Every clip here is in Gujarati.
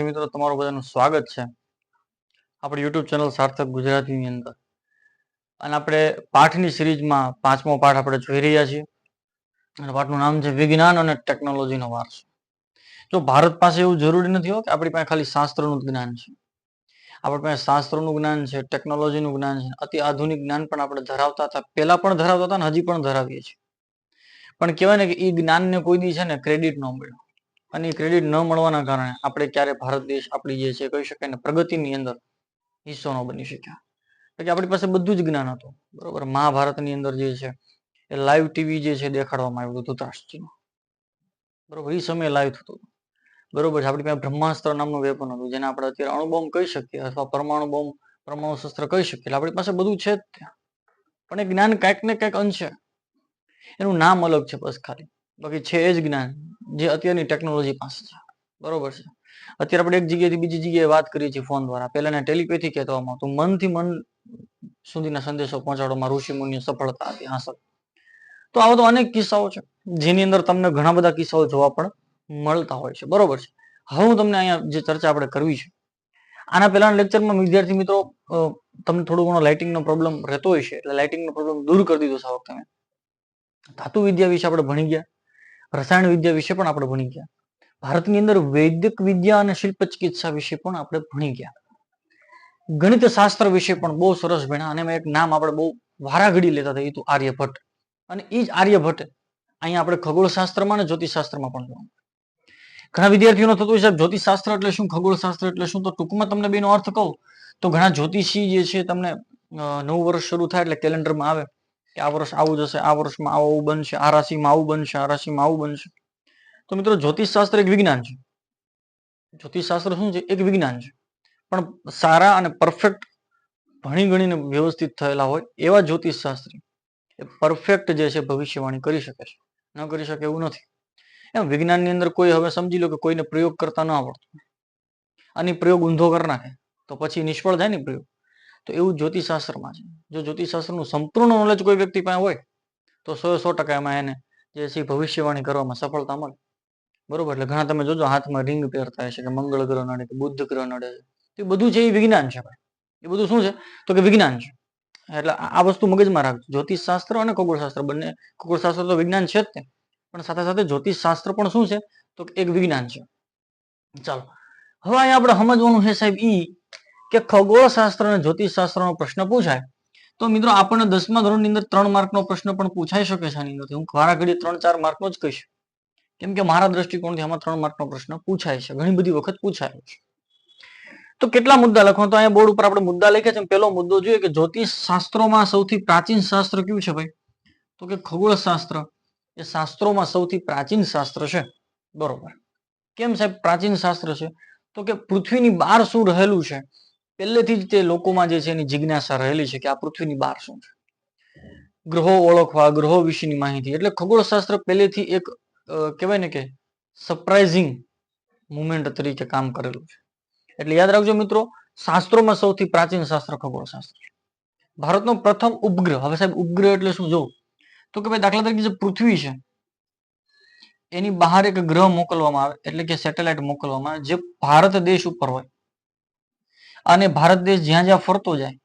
મિત્રો તમારું બધાનું સ્વાગત છે આપણી યુટ્યુબ ચેનલ સાર્થક ગુજરાતીની અંદર. અને આપણે પાઠની સિરીઝમાં 5મો પાઠ આપણે જોઈ રહ્યા છીએ અને પાઠનું નામ છે વિજ્ઞાન અને ટેકનોલોજીનો વારસો. જો ભારત પાસે એવું જરૂરી નથી હોતું કે આપણી પાસે ખાલી શાસ્ત્રનું જ્ઞાન છે. આપણી પાસે શાસ્ત્રનું જ્ઞાન છે, ટેકનોલોજીનું જ્ઞાન છે, અતિ આધુનિક જ્ઞાન પણ આપણે ધરાવતા હતા, પહેલા પણ ધરાવતા હતા અને હજી પણ ધરાવીએ છીએ. પણ કહેવાય ને કે એ જ્ઞાનને કોઈ દી છે ને ક્રેડિટ ન મળ્યું. અને ક્રેડિટ ન મળવાના કારણે આપણે ક્યારે ભારત દેશ આપણી જે છે કહી શકાય ને પ્રગતિની અંદર હિસ્સો ન બની શક્યા. એટલે આપણી પાસે બધું જ જ્ઞાન હતું, બરોબર. મહાભારતની અંદર જે છે એ લાઈવ ટીવી જે છે દેખાડવામાં આવ્યું હતું ધૃતરાષ્ટ્રજીનું, બરોબર. એ સમયે લાઈવ થતું હતું, બરોબર છે. આપણી પાસે બ્રહ્માસ્ત્ર નામનું વેપન હતું જેને આપણે અત્યારે અણુબોમ્બ કહી શકીએ અથવા પરમાણુ બોમ્બ, પરમાણુ શસ્ત્ર કહી શકીએ. એટલે આપણી પાસે બધું છે જ ત્યાં. પણ એ જ્ઞાન કંઈક ને કંઈક અંશે, એનું નામ અલગ છે બસ ખાલી, બાકી છે એ જ જ્ઞાન જે અત્યારની ટેકનોલોજી પાસે છે, બરોબર છે. અત્યારે આપણે એક જગ્યાએથી બીજી જગ્યાએ વાત કરીએ છીએ ફોન દ્વારા. પહેલાને ટેલિપેથી કહેવામાં આવતું, મનથી મન સુધીના સંદેશો પહોંચાડવામાં ઋષિ મુનિઓ સફળતા હતી હાંસલ. તો આવા તો અનેક કિસ્સાઓ છે જેની અંદર તમને ઘણા બધા કિસ્સાઓ જોવા પણ મળતા હોય છે, બરોબર છે. હવે હું તમને અહીંયા જે ચર્ચા આપણે કરવી છે, આના પહેલાના લેક્ચરમાં વિદ્યાર્થી મિત્રો તમને થોડો ઘણો લાઇટિંગનો પ્રોબ્લેમ રહેતો હોય છે, એટલે લાઇટિંગનો પ્રોબ્લેમ દૂર કરી દીધો છે આ વખતે. ધાતુ વિદ્યા વિશે આપણે ભણી ગયા, રસાયણ વિદ્યા વિશે પણ આપણે ભણી ગયા, ભારતની અંદર વૈદિક વિદ્યા અને શિલ્પ ચિકિત્સા વિશે પણ આપણે ભણી ગયા, ગણિત શાસ્ત્ર વિશે પણ બહુ સરસ ભણ્યા. અને એક નામ આપણે બહુ વારાઘડી લેતા હતા, એ તો આર્યભટ્ટ. અને એ જ આર્યભટ્ટ અહીંયા આપણે ખગોળશાસ્ત્રમાં અને જ્યોતિષશાસ્ત્રમાં પણ જોવા. ઘણા વિદ્યાર્થીઓનો થતું હોય સાહેબ જ્યોતિષશાસ્ત્ર એટલે શું, ખગોળશાસ્ત્ર એટલે શું? તો ટૂંકમાં તમને બેનો અર્થ કહું તો ઘણા જ્યોતિષી જે છે તમને નવું વર્ષ શરૂ થાય એટલે કેલેન્ડરમાં આવે કે આ વર્ષ આવું જશે, આ વર્ષમાં આવું બનશે, આ રાશિમાં આવું બનશે, આ રાશિમાં આવું બનશે. તો મિત્રો જ્યોતિષશાસ્ત્ર એક વિજ્ઞાન છે. જ્યોતિષશાસ્ત્ર શું છે? એક વિજ્ઞાન છે. પણ સારા અને પરફેક્ટ ભણી ગણીને વ્યવસ્થિત થયેલા હોય એવા જ્યોતિષશાસ્ત્રી એ પરફેક્ટ જે છે ભવિષ્યવાણી કરી શકે છે, ન કરી શકે એવું નથી. એમ વિજ્ઞાનની અંદર કોઈ હવે સમજી લો કે કોઈને પ્રયોગ કરતા ન આવડતો અને પ્રયોગ ઊંધો કરી નાખે તો પછી નિષ્ફળ જાય ને પ્રયોગ. તો એવું જ્યોતિષશાસ્ત્રમાં છે. જો જ્યોતિષશાસ્ત્રનું સંપૂર્ણ નોલેજ કોઈ વ્યક્તિ પાસે હોય તો 100% એમાં એને જે છે ભવિષ્યવાણી કરવામાં સફળતા મળે, બરોબર. એટલે ઘણા તમે જોજો હાથમાં રિંગ પહેરતા હશે કે મંગળ ગ્રહ નડે કે બુદ્ધ ગ્રહ નડે છે. એ બધું છે એ વિજ્ઞાન છે ભાઈ. એ બધું શું છે તો કે વિજ્ઞાન છે. એટલે આ વસ્તુ મગજમાં રાખજો. જ્યોતિષશાસ્ત્ર અને ખગોળશાસ્ત્ર બંને, ખગોળશાસ્ત્ર તો વિજ્ઞાન છે જ તે, પણ સાથે સાથે જ્યોતિષશાસ્ત્ર પણ શું છે તો એક વિજ્ઞાન છે. ચાલો હવે અહીંયા આપણે સમજવાનું છે સાહેબ ઈ કે ખગોળશાસ્ત્ર અને જ્યોતિષશાસ્ત્રનો પ્રશ્ન પૂછાય તો મિત્રો આપણને 10મા ધોરણની અંદર 3 માર્કનો પ્રશ્ન પણ પૂછાઈ શકે છે. આની અંદર હું વારા ઘડી 3-4 માર્કનો જ કહીશ, કેમ કે મારા દ્રષ્ટિકોણથી આમાં 3 માર્કનો પ્રશ્ન પૂછાય છે, ઘણી બધી વખત પૂછાય છે. તો કેટલા મુદ્દા લખો તો અહીંયા બોર્ડ ઉપર આપણે મુદ્દા લખ્યા છે. પહેલો મુદ્દો જોઈએ કે જ્યોતિષ શાસ્ત્રોમાં સૌથી પ્રાચીન શાસ્ત્ર કયું છે ભાઈ? તો કે ખગોળશાસ્ત્ર એ શાસ્ત્રોમાં સૌથી પ્રાચીન શાસ્ત્ર છે, બરોબર. કેમ સાહેબ પ્રાચીન શાસ્ત્ર છે? તો કે પૃથ્વીની બહાર શું રહેલું છે પહેલેથી જ તે લોકોમાં જે છે એની જિજ્ઞાસા રહેલી છે કે આ પૃથ્વીની બહાર શું છે. ગ્રહો ઓળખવા, ગ્રહો વિશેની માહિતી, એટલે ખગોળશાસ્ત્ર પહેલેથી એક કહેવાય ને કે સરપ્રાઇઝિંગ મુવમેન્ટ તરીકે કામ કરેલું છે. એટલે યાદ રાખજો મિત્રો, શાસ્ત્રોમાં સૌથી પ્રાચીન શાસ્ત્ર ખગોળશાસ્ત્ર છે. ભારતનો પ્રથમ ઉપગ્રહ, હવે સાહેબ ઉપગ્રહ એટલે શું જોવું તો કે ભાઈ દાખલા તરીકે જે પૃથ્વી છે એની બહાર એક ગ્રહ મોકલવામાં આવે, એટલે કે સેટેલાઇટ મોકલવામાં આવે જે ભારત દેશ ઉપર હોય અને ભારત દેશ જ્યાં જ્યાં ફરતો જાય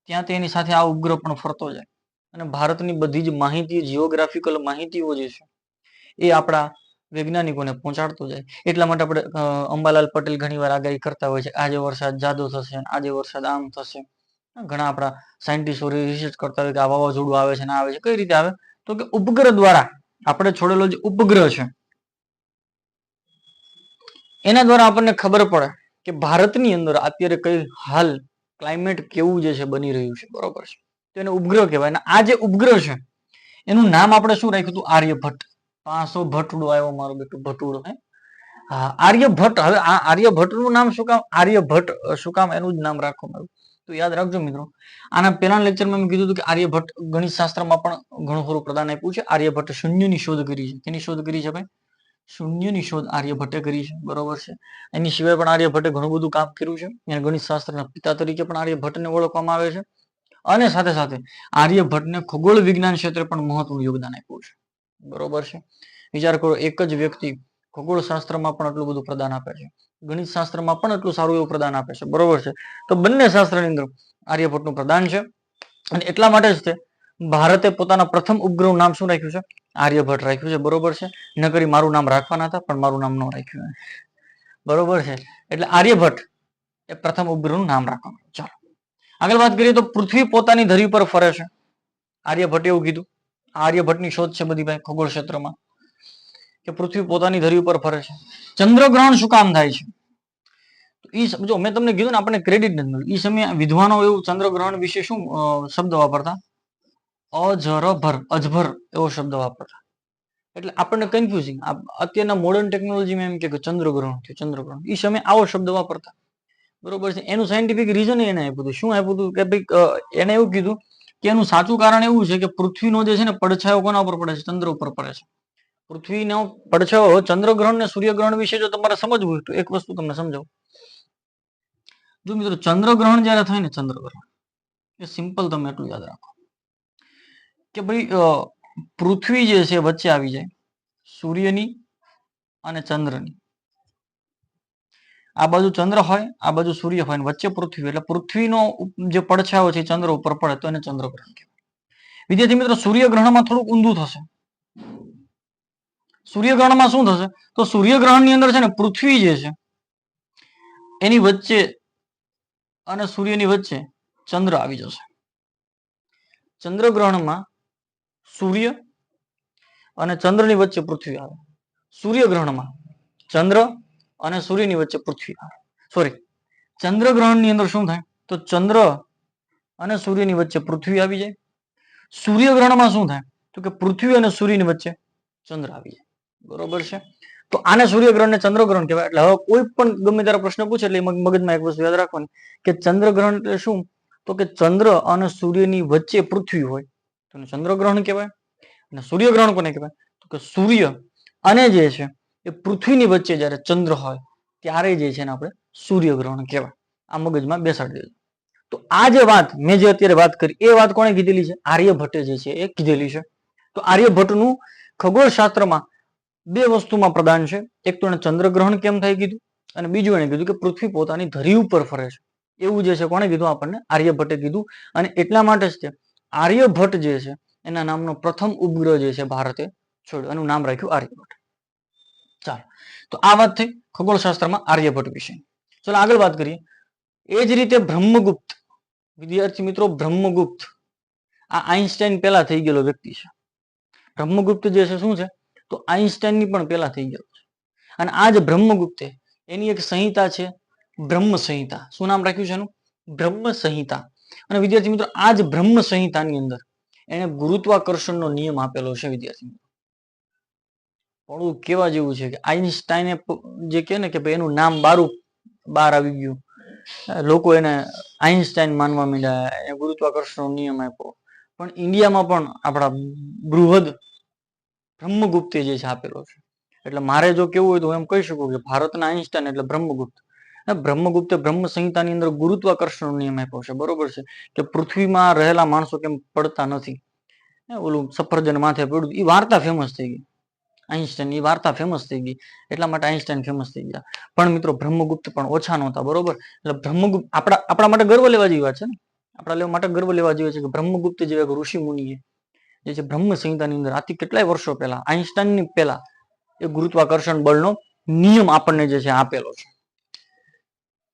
ત્યાં તેની સાથે આ ઉપગ્રહ પણ ફરતો જાય અને ભારતની બધી જ માહિતી, જીઓગ્રાફિકલ માહિતીઓ જે છે એ આપણા વૈજ્ઞાનિકોને પહોંચાડતો જાય. એટલા માટે આપણે અંબાલાલ પટેલ ઘણીવાર આગાહી કરતા હોય છે આજે વરસાદ જાદો થશે, આજે વરસાદ આમ થશે. ઘણા આપણા સાયન્ટિસ્ટો રિસર્ચ કરતા હોય કે આ વાવાઝોડું આવે છે ને આવે છે. કઈ રીતે આવે તો કે ઉપગ્રહ દ્વારા, આપણે છોડેલો જે ઉપગ્રહ છે એના દ્વારા આપણને ખબર પડે કે ભારતની અંદર અત્યારે કઈ હાલ ક્લાઇમેટ કેવું જે છે બની રહ્યું છે, બરોબર છે. તો એને ઉપગ્રહ કહેવાય. અને આ જે ઉપગ્રહ છે એનું નામ આપણે શું રાખ્યું હતું? આર્યભટ્ટ. 500 ભટડો આવ્યો મારો બેટું ભટુડો. આર્યભટ્ટ. હવે આ આર્યભટ્ટનું નામ શું કામ આર્યભટ્ટ શું કામ એનું જ નામ રાખવામાં આવ્યું તો યાદ રાખજો મિત્રો. આના પહેલાના લેક્ચરમાં મેં કીધું હતું કે આર્યભટ્ટ ગણિત શાસ્ત્રમાં પણ ઘણું ખરું પ્રદાન આપ્યું છે. આર્યભટ્ટ શૂન્યની શોધ કરી છે. કેની શોધ કરી છે ભાઈ? શૂન્યની શોધ આર્યભટ્ટે કરી છે, બરોબર છે. એની સિવાય પણ આર્યભટ્ટે ઘણું બધું કામ કર્યું છે. એને ગણિત શાસ્ત્રના પિતા તરીકે પણ આર્યભટ્ટને ઓળખવામાં આવે છે. અને સાથે સાથે આર્યભટ્ટને ખગોળ વિજ્ઞાન ક્ષેત્રે પણ મહત્વનું યોગદાન આપ્યું છે, બરોબર છે. વિચાર કરો, એક જ વ્યક્તિ ખગોળ શાસ્ત્રમાં પણ એટલું બધું પ્રદાન આપે છે, ગણિત શાસ્ત્રમાં પણ એટલું સારું એવું પ્રદાન આપે છે, બરોબર છે. તો બંને શાસ્ત્રની અંદર આર્યભટ્ટનું પ્રદાન છે, અને એટલા માટે જ તે ભારતે પોતાના પ્રથમ ઉપગ્રહનું નામ શું રાખ્યું છે? આર્યભટ્ટ રાખ્યું છે, બરોબર છે. નકરી મારું નામ રાખવાના હતા, પણ મારું નામ ન રાખ્યું, બરોબર છે. એટલે આર્યભટ્ટ એ પ્રથમ ઉપગ્રહનું નામ રાખવાનું. ચાલો આગળ વાત કરીએ તો પૃથ્વી પોતાની ધરી પર ફરે છે, આર્યભટ્ટે એવું કીધું. આર્યભટ્ટની શોધ છે બધી ભાઈ ખગોળ ક્ષેત્રમાં, કે પૃથ્વી પોતાની ધરી ઉપર ફરે છે. ચંદ્રગ્રહણ શું કામ થાય છે? ઈ સમજો, મેં તમને કીધું ને, આપણને ક્રેડિટ નથી મળ્યું. ઈ સમયે વિદ્વાનો એવું ચંદ્રગ્રહણ વિશે શું શબ્દ વાપરતા? અજભર એવો શબ્દ વાપરતા. એટલે આપણને કન્ફ્યુઝિંગ. અત્યારના મોડર્ન ટેકનોલોજીમાં એમ કે ચંદ્રગ્રહણ થયું, ચંદ્રગ્રહણ. ઈ સમયે આવો શબ્દ વાપરતા, બરોબર છે. એનું સાયન્ટિફિક રીઝન એને આપ્યું હતું. શું આપ્યું હતું? કે ભાઈ એને એવું કીધું કે એનું સાચું કારણ એવું છે કે પૃથ્વીનો જે છે ને પડછાયો કોના ઉપર પડે છે? ચંદ્ર ઉપર પડે છે. પૃથ્વીનો પડછાયો ચંદ્રગ્રહણ ને સૂર્યગ્રહણ વિશે જો તમારે સમજવું હોય તો એક વસ્તુ તમને સમજાવું. જો મિત્રો, ચંદ્રગ્રહણ જયારે થાય ને, ચંદ્રગ્રહણ એ સિમ્પલ, તમે એટલું યાદ રાખો કે ભાઈ પૃથ્વી જે છે વચ્ચે આવી જાય, સૂર્યની અને ચંદ્રની. આ બાજુ ચંદ્ર હોય, આ બાજુ સૂર્ય હોય, વચ્ચે પૃથ્વી. એટલે પૃથ્વીનો જે પડછાયો છે ચંદ્ર ઉપર પડે તો એને ચંદ્રગ્રહણ કહેવાય. વિદ્યાર્થી મિત્રો, સૂર્યગ્રહણમાં થોડુંક ઊંધું થશે. સૂર્યગ્રહણમાં શું થશે? તો સૂર્યગ્રહણની અંદર છે ને પૃથ્વી જે છે એની વચ્ચે અને સૂર્યની વચ્ચે ચંદ્ર આવી જશે. ચંદ્રગ્રહણમાં સૂર્ય અને ચંદ્રની વચ્ચે પૃથ્વી આવે. સૂર્યગ્રહણમાં ચંદ્ર અને સૂર્યની વચ્ચે પૃથ્વી આવે. સોરી, ચંદ્રગ્રહણની અંદર શું થાય? તો ચંદ્ર અને સૂર્યની વચ્ચે પૃથ્વી આવી જાય. સૂર્યગ્રહણમાં શું થાય? તો કે પૃથ્વી અને સૂર્યની વચ્ચે ચંદ્ર આવી જાય, બરોબર છે. તો આને સૂર્યગ્રહણ ને ચંદ્રગ્રહણ કહેવાય. એટલે હવે કોઈ પણ ગમે ત્યારે પ્રશ્ન પૂછે એટલે મગજમાં એક વસ્તુ યાદ રાખવાની કે ચંદ્રગ્રહણ એટલે શું? તો કે ચંદ્ર અને સૂર્યની વચ્ચે પૃથ્વી હોય તો ચંદ્રગ્રહણ કહેવાય. અને સૂર્યગ્રહણ કોને કહેવાય? તો કે સૂર્ય અને જે છે એ પૃથ્વીની વચ્ચે જ્યારે ચંદ્ર હોય ત્યારે જે છે ને આપણે સૂર્યગ્રહણ કહેવાય. આ મગજમાં બેસાડી દેજો. તો આ જે વાત મેં જે અત્યારે વાત કરી એ વાત કોણે કીધેલી છે? આર્યભટ્ટે જે છે એ કીધેલી છે. તો આર્યભટ્ટનું ખગોળ શાસ્ત્રમાં બે વસ્તુમાં પ્રદાન છે. એક તો એને ચંદ્રગ્રહણ કેમ થાય કીધું, અને બીજું એને કીધું કે પૃથ્વી પોતાની ધરી ઉપર ફરે છે. એવું જે છે કોણે કીધું? આપણને આર્યભટ્ટે કીધું. અને એટલા માટે જ તે આર્યભટ્ટ જે છે એના નામનો પ્રથમ ઉપગ્રહ જે છે ભારતે છોડ્યો, એનું નામ રાખ્યું આર્યભટ્ટ. ચાલો, તો આ વાત થઈ ખગોળશાસ્ત્રમાં આર્યભટ્ટ વિશે. ચલો આગળ વાત કરીએ. એ જ રીતે બ્રહ્મગુપ્ત, વિદ્યાર્થી મિત્રો, બ્રહ્મગુપ્ત આ આઈન્સ્ટાઈન પહેલા થઈ ગયેલો વ્યક્તિ છે. બ્રહ્મગુપ્ત જે છે શું છે? તો આઈન્સ્ટાઈનની પણ પહેલા થઈ ગયેલો છે. અને આ જે બ્રહ્મગુપ્તે એની એક સંહિતા છે, બ્રહ્મ સંહિતા. શું નામ રાખ્યું છે એનું? બ્રહ્મ સંહિતા. અને વિદ્યાર્થી મિત્રો, આ જ બ્રહ્મ સંહિતાની અંદર એને ગુરુત્વાકર્ષણનો નિયમ આપેલો છે. વિદ્યાર્થી મિત્રો, પણ કેવા જેવું છે કે આઈન્સ્ટાઈને જે કહે ને કે ભાઈ એનું નામ બહાર આવી ગયું, લોકો એને આઈન્સ્ટાઈન માનવા માંડ્યા, ગુરુત્વાકર્ષણનો નિયમ આપ્યો. પણ ઇન્ડિયામાં પણ આપણા બૃહદ બ્રહ્મગુપ્તે જે છે આપેલો છે. એટલે મારે જો કેવું હોય તો હું એમ કહી શકું કે ભારતના આઈન્સ્ટાઈન એટલે બ્રહ્મગુપ્ત. બ્રહ્મગુપ્તે બ્રહ્મ સંહિતાની અંદર ગુરુત્વાકર્ષણનો નિયમ આપ્યો છે, બરોબર છે. કે પૃથ્વીમાં રહેલા માણસો કેમ પડતા નથી, ઓલું સફરજન માથે પડ્યું, એ વાર્તા ફેમસ થઈ ગઈ. આઈન્સ્ટાઈન એ વાર્તા ફેમસ થઈ ગઈ, એટલા માટે આઈન્સ્ટાઈન ફેમસ થઈ ગયા. પણ મિત્રો, બ્રહ્મગુપ્ત પણ ઓછા નહોતા, બરોબર. એટલે બ્રહ્મગુપ્ત આપણા માટે ગર્વ લેવા જેવી વાત છે ને. આપણા માટે ગર્વ લેવા જેવી છે કે બ્રહ્મગુપ્ત જેવા ઋષિ મુનિએ જે છે બ્રહ્મ સંહિતાની અંદર આથી કેટલાય વર્ષો પહેલા, આઈન્સ્ટાઈનની પહેલા, એ ગુરુત્વાકર્ષણ બળનો નિયમ આપણને જે છે આપેલો છે.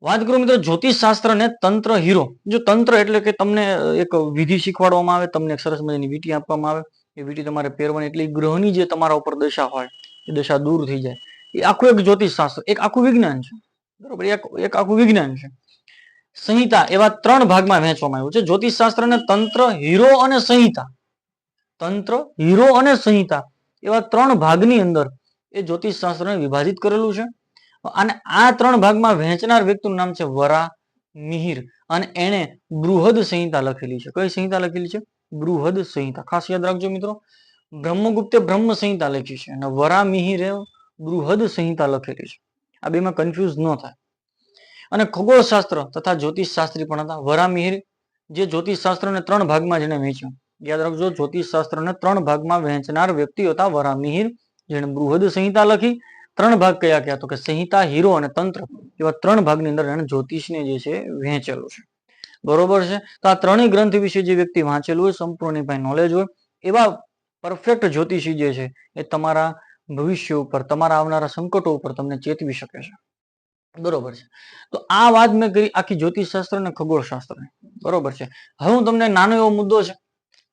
વાત કરું મિત્રો જ્યોતિષ શાસ્ત્ર ને તંત્ર હીરો. જો તંત્ર એટલે કે તમને એક વિધિ શીખવાડવામાં આવે, તમને એક સરસ મજાની વીંટી આપવામાં આવે, એ વીંટી તમારે પહેરવાની, એટલે ગ્રહની જે તમારા ઉપર દશા હોય એ દશા દૂર થઈ જાય. એ આખું એક જ્યોતિષ શાસ્ત્ર, એક આખું વિજ્ઞાન છે, બરોબર. એક આખું વિજ્ઞાન છે. સંહિતા એવા 3 ભાગમાં વહેંચવામાં આવ્યું છે. જ્યોતિષ શાસ્ત્ર ને તંત્ર, હીરો અને સંહિતા. તંત્ર, હીરો અને સંહિતા એવા 3 ભાગની અંદર એ જ્યોતિષ શાસ્ત્રને વિભાજિત કરેલું છે. અને આ 3 ભાગમાં વહેંચનાર વ્યક્તિનું નામ છે વરામિહિર. અને એને બૃહદ સંહિતા લખેલી છે. કઈ સંહિતા લખેલી છે? બૃહદ સંહિતા. ખાસ યાદ રાખજો મિત્રો, બ્રહ્મગુપ્તે બ્રહ્મ સંહિતા લખી છે અને વરામિહિરે બૃહદ સંહિતા લખેલી છે. આ બેમાં કન્ફ્યુઝ ન થાય. અને ખગોળશાસ્ત્ર તથા જ્યોતિષ શાસ્ત્રી પણ હતા. વરામિહિર જે જ્યોતિષ શાસ્ત્રને 3 ભાગમાં જેને વહેંચ્યું. યાદ રાખજો, જ્યોતિષ શાસ્ત્રને 3 ભાગમાં વહેંચનાર વ્યક્તિ હતા વરામિહિર, જેણે બૃહદ સંહિતા લખી ત્રણ ભાગ કયા કયા? તો કે સંહિતા, હીરો અને તંત્ર એવા ત્રણ ભાગની અંદર એને જ્યોતિષને જે છે વહેંચેલું છે. બરોબર છે. તો આ ત્રણેય ગ્રંથ વિશે જે વ્યક્તિ વાંચેલું હોય, સંપૂર્ણ નોલેજ હોય, એવા પરફેક્ટ જ્યોતિષી જે છે એ તમારા ભવિષ્ય ઉપર, તમારા આવનારા સંકટો ઉપર તમને ચેતવી શકે છે. બરોબર છે. તો આ વાત મેં કરી આખી જ્યોતિષશાસ્ત્ર અને ખગોળશાસ્ત્ર. બરોબર છે. હવે હું તમને નાનો એવો મુદ્દો છે,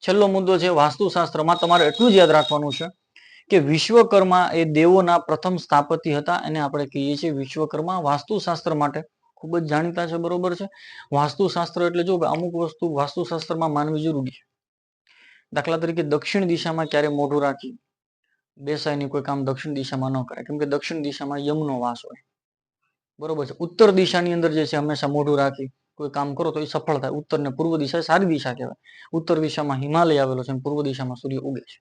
છેલ્લો મુદ્દો છે વાસ્તુશાસ્ત્રમાં. તમારે એટલું જ યાદ રાખવાનું છે કે વિશ્વકર્મા એ દેવોના પ્રથમ સ્થાપતિ હતા. એને આપણે કહીએ છીએ વિશ્વકર્મા. વાસ્તુશાસ્ત્ર માટે ખૂબ જ જાણીતા છે. બરોબર છે. વાસ્તુશાસ્ત્ર એટલે જો અમુક વસ્તુ વાસ્તુશાસ્ત્રમાં માનવી જરૂરી છે. દાખલા તરીકે દક્ષિણ દિશામાં ક્યારે મોઢું રાખી બેસાયની કોઈ કામ દક્ષિણ દિશામાં ન કરે, કેમ કે દક્ષિણ દિશામાં યમનો વાસ હોય. બરોબર છે. ઉત્તર દિશાની અંદર જે છે હંમેશા મોઢું રાખી કોઈ કામ કરો તો એ સફળ થાય. ઉત્તર ને પૂર્વ દિશા સારી દિશા કહેવાય. ઉત્તર દિશામાં હિમાલય આવેલો છે અને પૂર્વ દિશામાં સૂર્ય ઉગે છે.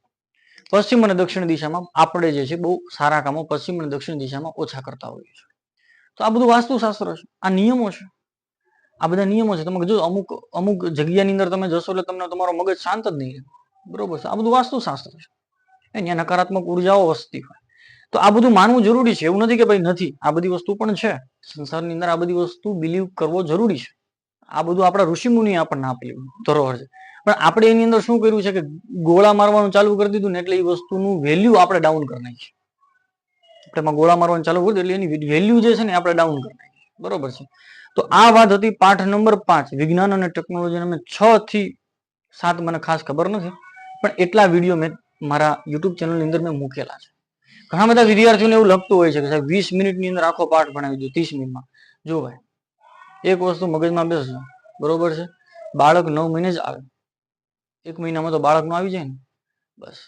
પશ્ચિમ અને દક્ષિણ દિશામાં આપણે જે છે બહુ સારા કામો પશ્ચિમ અને દક્ષિણ દિશામાં ઓછા કરતા હોઈએ છીએ. તો આ બધું વાસ્તુશાસ્ત્ર છે, આ નિયમો છે. આ બધા નિયમો છે. તમે જો અમુક અમુક જગ્યાની અંદર તમે જશો એટલે તમને તમારો મગજ શાંત જ નહીં રહે. બરોબર છે. આ બધું વાસ્તુશાસ્ત્ર છે. અહીંયા નકારાત્મક ઉર્જાઓ વસતી હોય. તો આ બધું માનવું જરૂરી છે. એવું નથી કે ભાઈ નથી, આ બધી વસ્તુ પણ છે સંસારની અંદર. આ બધી વસ્તુ બિલીવ કરવો જરૂરી છે. આ બધું આપણા ઋષિમુનિ આપણને આપેલું ધરોહર છે. પણ આપણે એની અંદર શું કર્યું છે કે ગોળા મારવાનું ચાલુ કરી દીધું ને એટલે એ વસ્તુનું વેલ્યુ આપણે ડાઉન કરી નાખી. આપણે ગોળા મારવાનું ચાલુ કરી દીધું એટલે એની વેલ્યુ જે છે ને આપણે ડાઉન કરી નાખી. બરોબર છે. તો આ વાત હતી પાઠ નંબર 5 વિજ્ઞાન અને ટેકનોલોજી. મેં 6 થી 7 મને ખાસ ખબર નથી, પણ એટલા વિડીયો મેં મારા યુટ્યુબ ચેનલની અંદર મેં મૂકેલા છે. ઘણા બધા વિદ્યાર્થીઓને એવું લગતું હોય છે કે સાહેબ 20 મિનિટની અંદર આખો પાઠ ભણાવી દો, 30 મિનિટમાં. જો ભાઈ એક વસ્તુ મગજમાં બેસજો. બરોબર છે. બાળક 9 મહિને જ આવે, 1 મહિનામાં તો બાળક નો આવી જાય ને બસ.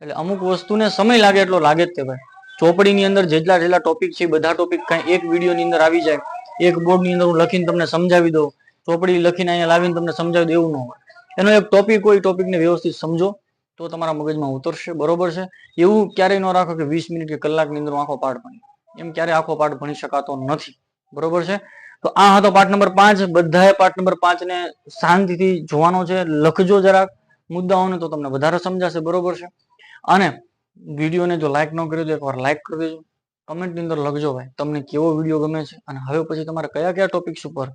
એટલે અમુક વસ્તુને સમય લાગે એટલો લાગે જ તે ભાઈ. ચોપડીની અંદર જેટલા ટોપિક છે બધા ટોપિક કઈ એક વિડીયોની અંદર આવી જાય. એક બોર્ડની અંદર હું લખીને તમને સમજાવી દઉં, ચોપડી લખીને અહીંયા લાવીને તમને સમજાવી દઉં, એવું ન હોય. એનો એક ટોપિક હોય, ટોપિકને વ્યવસ્થિત સમજો તો તમારા મગજમાં ઉતરશે. બરોબર છે. એવું ક્યારેય ન રાખો કે 20 મિનિટ કે કલાકની અંદર આખો પાઠ ભણી. એમ ક્યારે આખો પાઠ ભણી શકાતો નથી. બરોબર છે. તો આ હતો પાઠ નંબર 5. બધાએ પાઠ નંબર 5 ને શાંતિથી જોવાનો છે. લખજો જરાક મુદ્દાઓને તો તમને વધારે સમજાશે. બરોબર છે. અને વિડીયોને જો લાઈક ન કર્યો તો એકવાર લાઈક કરી દેજો. કમેન્ટની અંદર લખજો ભાઈ તમને કેવો વિડીયો ગમે છે અને હવે પછી તમારે કયા કયા ટોપિક્સ ઉપર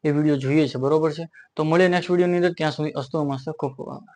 એ વિડીયો જોઈએ છે. બરોબર છે. તો મળીએ નેક્સ્ટ વિડીયોની અંદર. ત્યાં સુધી અસ્તુ નમસ્તે. ખૂબ ખૂબ આભાર.